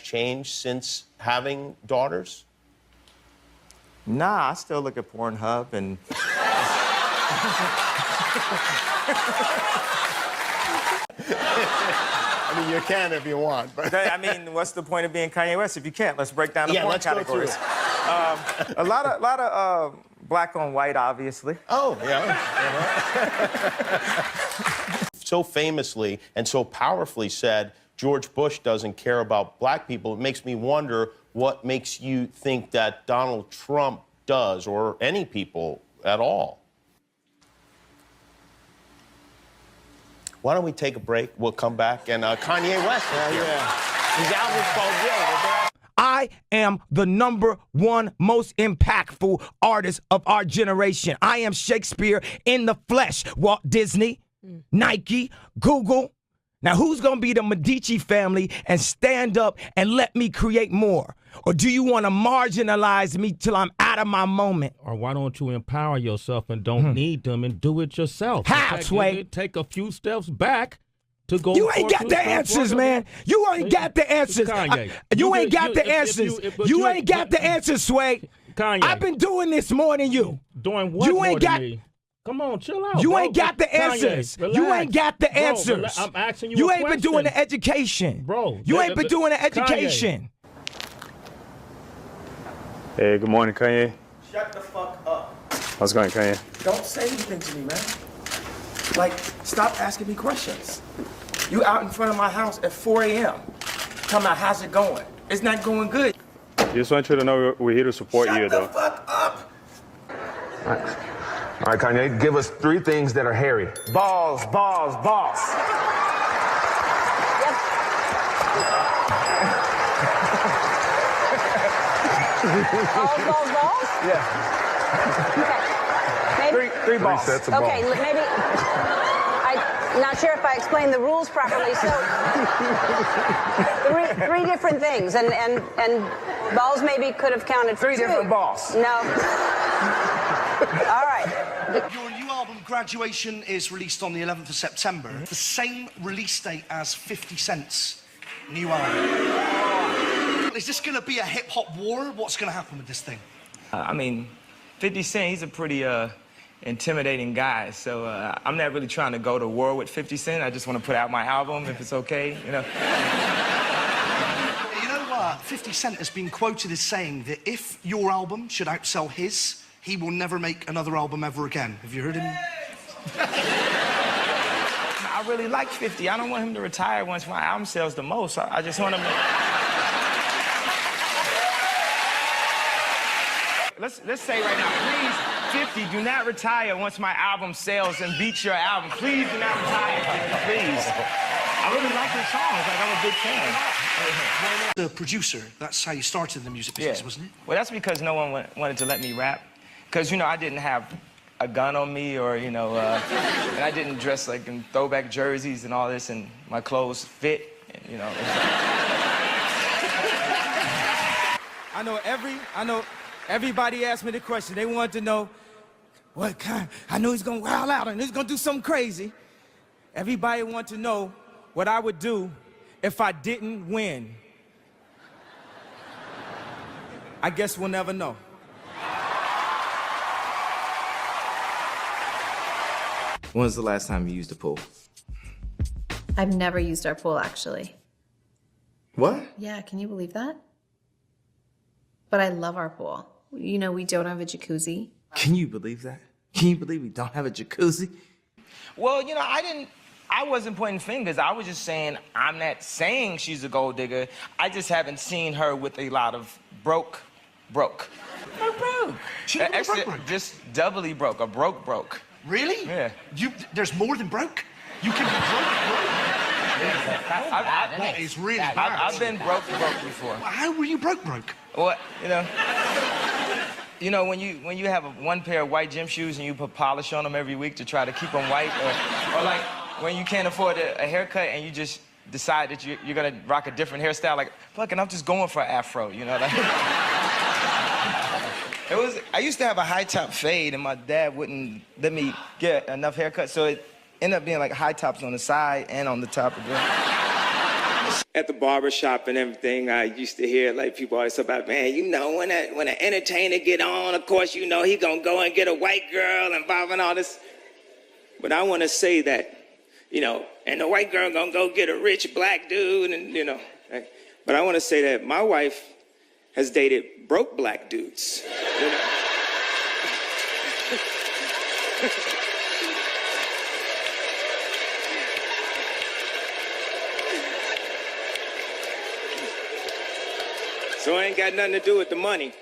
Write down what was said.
changed since having daughters? Nah, I still look at Pornhub and... I mean, you can if you want, but... I mean, what's the point of being Kanye West if you can't? Let's break down the porn categories. A lot of black on white, obviously. Oh, yeah. So famously and so powerfully said, George Bush doesn't care about black people. It makes me wonder what makes you think that Donald Trump does, or any people at all. Why don't we take a break? We'll come back, and Kanye West is here. His album's called Yo. I am the #1 most impactful artist of our generation. I am Shakespeare in the flesh. Walt Disney, Nike, Google. Now, who's going to be the Medici family and stand up and let me create more? Or do you want to marginalize me till I'm out of my moment? Or why don't you empower yourself and don't need them and do it yourself? How, Sway? Take a few steps back to go. You ain't got the answers, man. You ain't got the answers. You ain't got the answers. You ain't got the answers, Sway. Kanye. I've been doing this more than you. Doing what You ain't more got. than me? Come on, chill out. You bro. ain't got the answers. Kanye, you ain't got the Bro, answers. I'm asking you You a ain't been question. doing the education. Bro, You ain't been doing the education. Hey, good morning, Kanye. Shut the fuck up. How's it going, Kanye? Don't say anything to me, man. Like, stop asking me questions. You out in front of my house at 4 a.m. Tell me, how's it going? It's not going good. Just want you to know we're here to support you, though. Shut the fuck up. All right, Kanye, give us 3 things that are hairy. Balls, balls, balls. Balls? Yeah. Okay. Maybe, Three balls. Sets of okay, balls. maybe, I'm not sure if I explained the rules properly, so three different things, and balls maybe could have counted for 3 2. different balls. No. All right. Your new album, Graduation, is released on the 11th of September. The same release date as 50 Cent's new album. Is this going to be a hip-hop war? What's going to happen with this thing? I mean, 50 Cent, he's a pretty intimidating guy, so I'm not really trying to go to war with 50 Cent. I just want to put out my album, if it's okay, you know. You know what? 50 Cent has been quoted as saying that if your album should outsell his, he will never make another album ever again. Have you heard him? I really like 50. I don't want him to retire once my album sells the most. I just want him to... Let's say right now, please, 50, do not retire once my album sells and beats your album. Please do not retire, please. I really like your songs. Like, I'm a big fan. The producer, that's how you started in the music business, wasn't it? Well, that's because no one wanted to let me rap. Because, you know, I didn't have a gun on me or, you know, and I didn't dress like in throwback jerseys and all this, and my clothes fit, and, you know. I know everybody asked me the question. They wanted to know what kind. I know he's gonna wild out and he's gonna do something crazy. Everybody wanted to know what I would do if I didn't win. I guess we'll never know. When was the last time you used a pool? I've never used our pool, actually. What? Yeah, can you believe that? But I love our pool. You know, we don't have a jacuzzi. Can you believe that? Can you believe we don't have a jacuzzi? Well, you know, I wasn't pointing fingers. I was just saying, I'm not saying she's a gold digger. I just haven't seen her with a lot of broke. She broke. Just doubly broke, or broke. Really? Yeah. There's more than broke? You can be broke. That is really bad. I've been broke before. How were you broke? Well, you know, when you have one pair of white gym shoes and you put polish on them every week to try to keep them white, or like when you can't afford a haircut and you just decide that you're gonna rock a different hairstyle, like, fucking, I'm just going for an afro, you know? Like, I used to have a high top fade and my dad wouldn't let me get enough haircut, so it ended up being like high tops on the side and on the top of it. At the barber shop and everything, I used to hear like people always talk about, man, you know, when an entertainer get on, of course, you know, he gonna go and get a white girl and blah, and all this. But I want to say that, you know, and the white girl gonna go get a rich black dude, and you know. Right? But I want to say that my wife has dated broke black dudes. You know? So it ain't got nothing to do with the money.